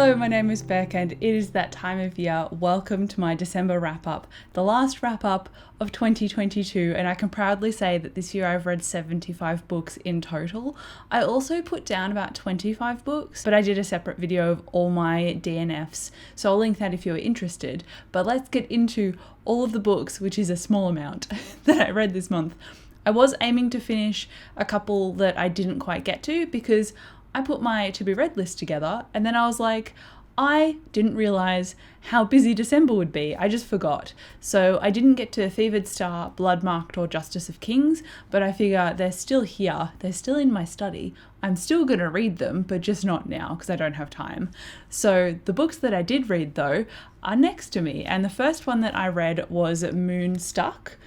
Hello, my name is Beck and it is that time of year. Welcome to my December wrap-up, the last wrap-up of 2022, and I can proudly say that this year I've read 75 books in total. I also put down about 25 books, but I did a separate video of all my DNFs, so I'll link that if you're interested. But let's get into all of the books, which is a small amount, that I read this month. I was aiming to finish a couple that I didn't quite get to because I put my to be read list together and then I was like, I didn't realize how busy December would be. I just forgot. So I didn't get to Fevered Star, Bloodmarked or Justice of Kings, but I figure they're still here. They're still in my study. I'm still going to read them, but just not now because I don't have time. So the books that I did read though are next to me. And the first one that I read was Moonstruck.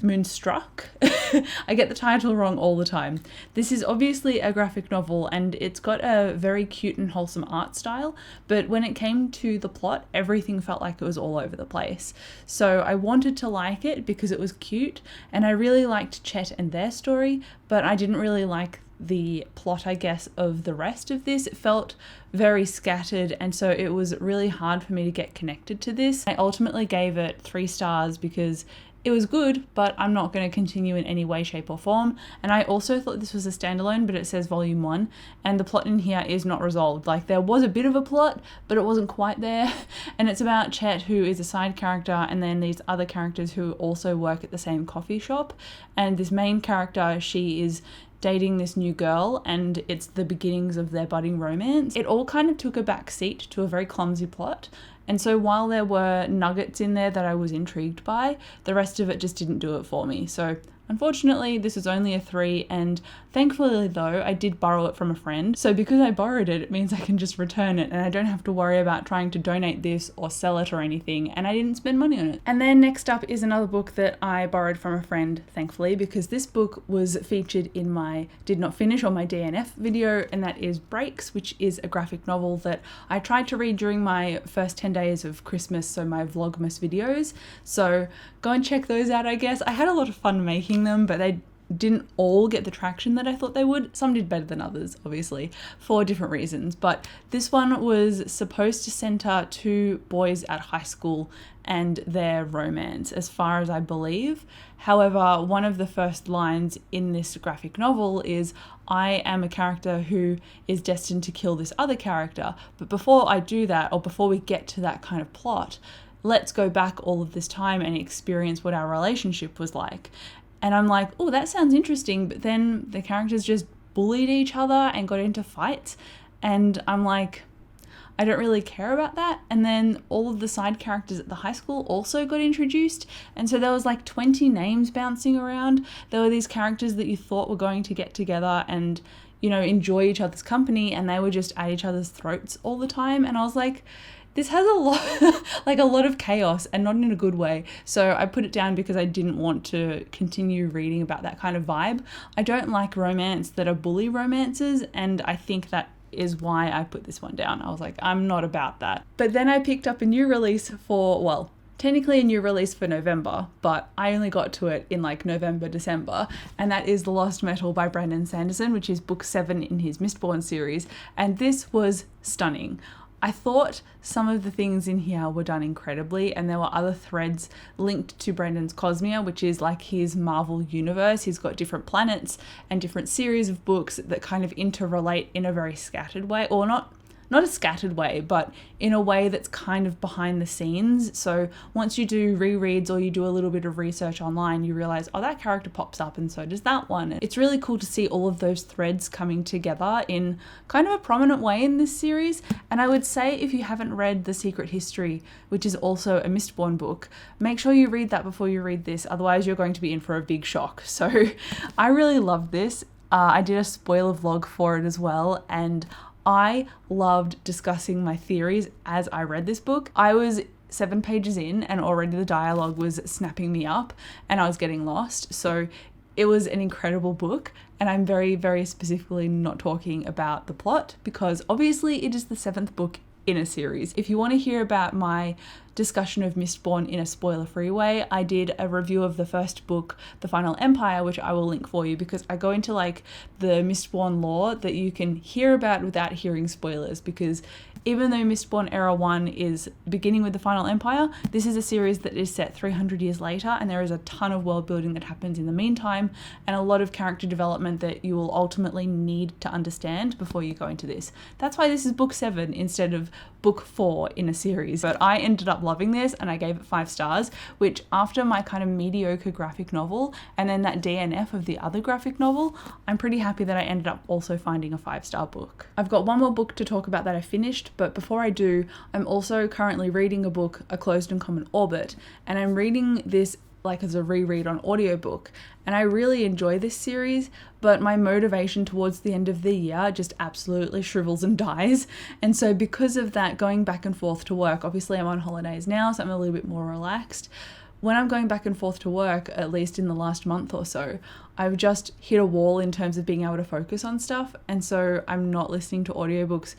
I get the title wrong all the time. This is obviously a graphic novel and it's got a very cute and wholesome art style, but when it came to the plot, everything felt like it was all over the place. So I wanted to like it because it was cute and I really liked Chet and their story, but I didn't really like the plot, I guess, of the rest of this. It felt very scattered and so it was really hard for me to get connected to this. I ultimately gave it 3 stars because it was good, but I'm not going to continue in any way, shape or form. And I also thought this was a standalone, but it says volume 1 and the plot in here is not resolved. Like there was a bit of a plot, but it wasn't quite there. And it's about Chet, who is a side character, and then these other characters who also work at the same coffee shop. And this main character, she is dating this new girl and it's the beginnings of their budding romance. It all kind of took a back seat to a very clumsy plot. And so while there were nuggets in there that I was intrigued by, the rest of it just didn't do it for me. So unfortunately, this is only a 3, and thankfully though, I did borrow it from a friend. So because I borrowed it, it means I can just return it and I don't have to worry about trying to donate this or sell it or anything, and I didn't spend money on it. And then next up is another book that I borrowed from a friend, thankfully, because this book was featured in my Did Not Finish or my DNF video, and that is Breaks, which is a graphic novel that I tried to read during my first 10 days of Christmas, so my Vlogmas videos. So go and check those out, I guess. I had a lot of fun making them, but they didn't all get the traction that I thought they would. Some did better than others, obviously, for different reasons. But this one was supposed to center 2 boys at high school and their romance, as far as I believe. However, one of the first lines in this graphic novel is, I am a character who is destined to kill this other character. But before I do that, or before we get to that kind of plot, let's go back all of this time and experience what our relationship was like. And I'm like, oh, that sounds interesting. But then the characters just bullied each other and got into fights. And I'm like, I don't really care about that. And then all of the side characters at the high school also got introduced. And so there was like 20 names bouncing around. There were these characters that you thought were going to get together and, you know, enjoy each other's company. And they were just at each other's throats all the time. And I was like, this has a lot, like a lot of chaos and not in a good way. So I put it down because I didn't want to continue reading about that kind of vibe. I don't like romance that are bully romances, and I think that is why I put this one down. I was like, I'm not about that. But then I picked up a new release for, well, technically a new release for November, but I only got to it in like November, December, and that is The Lost Metal by Brandon Sanderson, which is book 7 in his Mistborn series, and this was stunning. I thought some of the things in here were done incredibly, and there were other threads linked to Brandon's Cosmere, which is like his Marvel universe. He's got different planets and different series of books that kind of interrelate in a very scattered way, or not a scattered way, but in a way that's kind of behind the scenes. So once you do rereads or you do a little bit of research online, you realize, oh, that character pops up and so does that one. It's really cool to see all of those threads coming together in kind of a prominent way in this series. And I would say if you haven't read The Secret History, which is also a Mistborn book, make sure you read that before you read this. Otherwise, you're going to be in for a big shock. So I really loved this. I did a spoiler vlog for it as well, and I loved discussing my theories as I read this book. I was 7 pages in and already the dialogue was snapping me up and I was getting lost. So it was an incredible book, and I'm very, very specifically not talking about the plot because obviously it is the 7th book in a series. If you want to hear about my discussion of Mistborn in a spoiler-free way, I did a review of the first book, The Final Empire, which I will link for you because I go into like the Mistborn lore that you can hear about without hearing spoilers, because even though Mistborn Era 1 is beginning with the Final Empire, this is a series that is set 300 years later, and there is a ton of world building that happens in the meantime, and a lot of character development that you will ultimately need to understand before you go into this. That's why this is book 7 instead of book 4 in a series. But I ended up loving this, and I gave it 5 stars, which after my kind of mediocre graphic novel and then that DNF of the other graphic novel, I'm pretty happy that I ended up also finding a 5-star book. I've got one more book to talk about that I finished, but before I do, I'm also currently reading a book, A Closed and Common Orbit, and I'm reading this like as a reread on audiobook, and I really enjoy this series, but my motivation towards the end of the year just absolutely shrivels and dies. And so because of that, going back and forth to work, obviously I'm on holidays now, so I'm a little bit more relaxed. When I'm going back and forth to work, at least in the last month or so, I've just hit a wall in terms of being able to focus on stuff, and so I'm not listening to audiobooks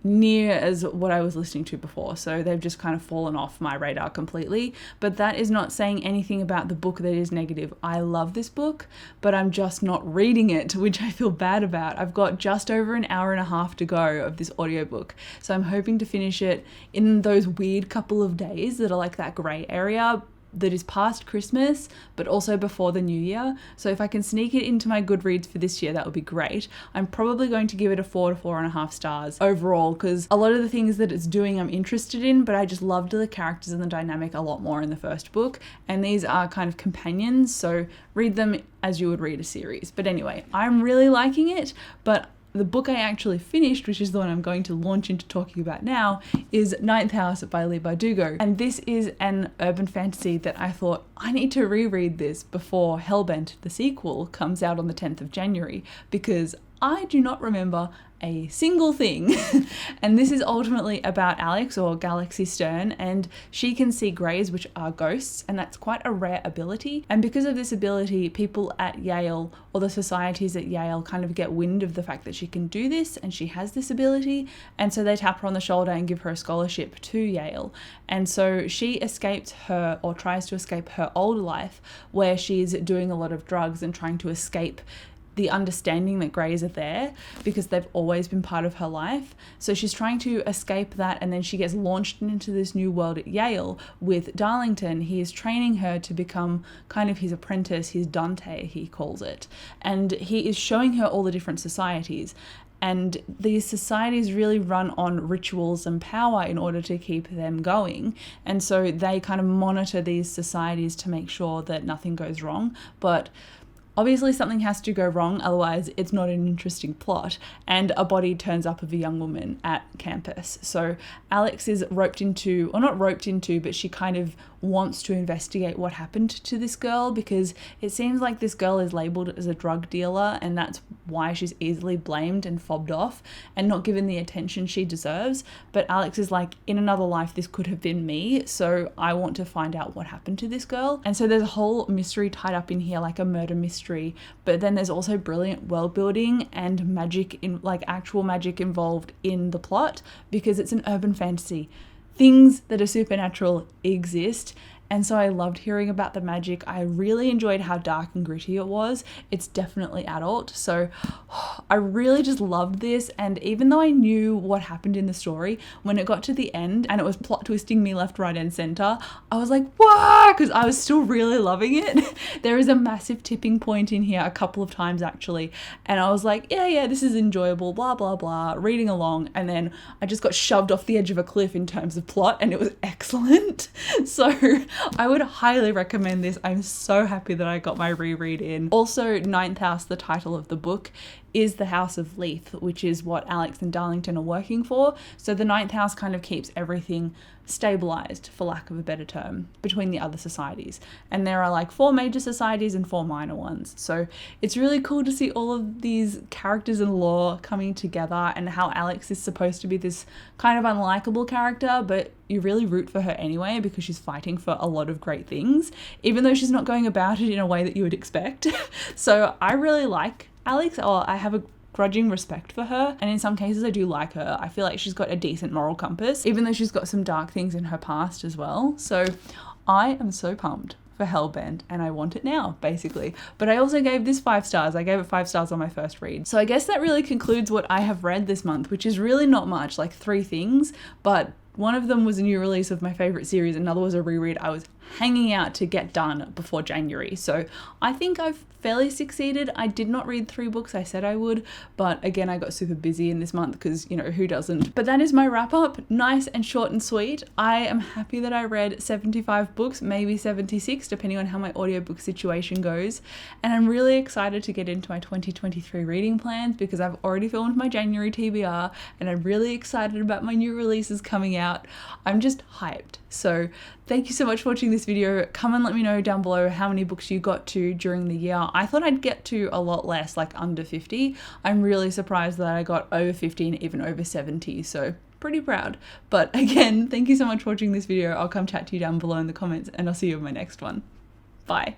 near as what I was listening to before. So they've just kind of fallen off my radar completely. But that is not saying anything about the book that is negative. I love this book, but I'm just not reading it, which I feel bad about. I've got just over an hour and a half to go of this audiobook. So I'm hoping to finish it in those weird couple of days that are like that grey area that is past Christmas, but also before the new year. So if I can sneak it into my Goodreads for this year, that would be great. I'm probably going to give it a 4 to 4.5 stars overall, because a lot of the things that it's doing I'm interested in, but I just loved the characters and the dynamic a lot more in the first book. And these are kind of companions, so read them as you would read a series. But anyway, I'm really liking it, but the book I actually finished, which is the one I'm going to launch into talking about now, is Ninth House by Leigh Bardugo. And this is an urban fantasy that I thought, I need to reread this before Hellbent, the sequel, comes out on the 10th of January, because I do not remember a single thing. And this is ultimately about Alex, or Galaxy Stern, and she can see greys, which are ghosts, and that's quite a rare ability. And because of this ability, people at Yale, or the societies at Yale, kind of get wind of the fact that she can do this and she has this ability, and so they tap her on the shoulder and give her a scholarship to Yale. And so she escapes her, or tries to escape her old life, where she's doing a lot of drugs and trying to escape the understanding that greys are there, because they've always been part of her life. So she's trying to escape that, and then she gets launched into this new world at Yale with Darlington. He is training her to become kind of his apprentice, his Dante, he calls it. And he is showing her all the different societies. And these societies really run on rituals and power in order to keep them going. And so they kind of monitor these societies to make sure that nothing goes wrong. But obviously something has to go wrong, otherwise it's not an interesting plot, and a body turns up of a young woman at campus. So Alex is roped into, or not roped into, but she kind of wants to investigate what happened to this girl, because it seems like this girl is labelled as a drug dealer, and that's why she's easily blamed and fobbed off and not given the attention she deserves. But Alex is like, in another life this could have been me, so I want to find out what happened to this girl. And so there's a whole mystery tied up in here, like a murder mystery, but then there's also brilliant world building and magic, in like actual magic involved in the plot, because it's an urban fantasy. Things that are supernatural exist, and so I loved hearing about the magic. I really enjoyed how dark and gritty it was. It's definitely adult, so I really just loved this. And even though I knew what happened in the story, when it got to the end and it was plot twisting me left, right and center, I was like, wow, because I was still really loving it. There is a massive tipping point in here a couple of times actually, and I was like, yeah, this is enjoyable, blah blah blah, reading along, and then I just got shoved off the edge of a cliff in terms of plot, and it was excellent. So I would highly recommend this. I'm so happy that I got my reread in. Also, Ninth House, the title of the book, is the House of Leith, which is what Alex and Darlington are working for. So the Ninth House kind of keeps everything stabilized, for lack of a better term, between the other societies. And there are like 4 major societies and 4 minor ones. So it's really cool to see all of these characters and lore coming together, and how Alex is supposed to be this kind of unlikable character, but you really root for her anyway, because she's fighting for a lot of great things, even though she's not going about it in a way that you would expect. So I really like Alex, or I have a grudging respect for her, and in some cases I do like her. I feel like she's got a decent moral compass, even though she's got some dark things in her past as well. So I am so pumped. for Hellbent and I want it now, basically. But I also gave this 5 stars. I gave it 5 stars on my first read. So I guess that really concludes what I have read this month, which is really not much, like 3 things, but one of them was a new release of my favorite series, another was a reread I was hanging out to get done before January. So I think I've fairly succeeded. I did not read 3 books I said I would, but again, I got super busy in this month because, you know, who doesn't? But that is my wrap up. Nice and short and sweet. I am happy that I read 75 books, maybe 76, depending on how my audiobook situation goes. And I'm really excited to get into my 2023 reading plans because I've already filmed my January TBR and I'm really excited about my new releases coming out. I'm just hyped. So thank you so much for watching this video. Come and let me know down below how many books you got to during the year. I thought I'd get to a lot less, like under 50. I'm really surprised that I got over 50 and even over 70, so pretty proud. But again, thank you so much for watching this video. I'll come chat to you down below in the comments and I'll see you in my next one. Bye.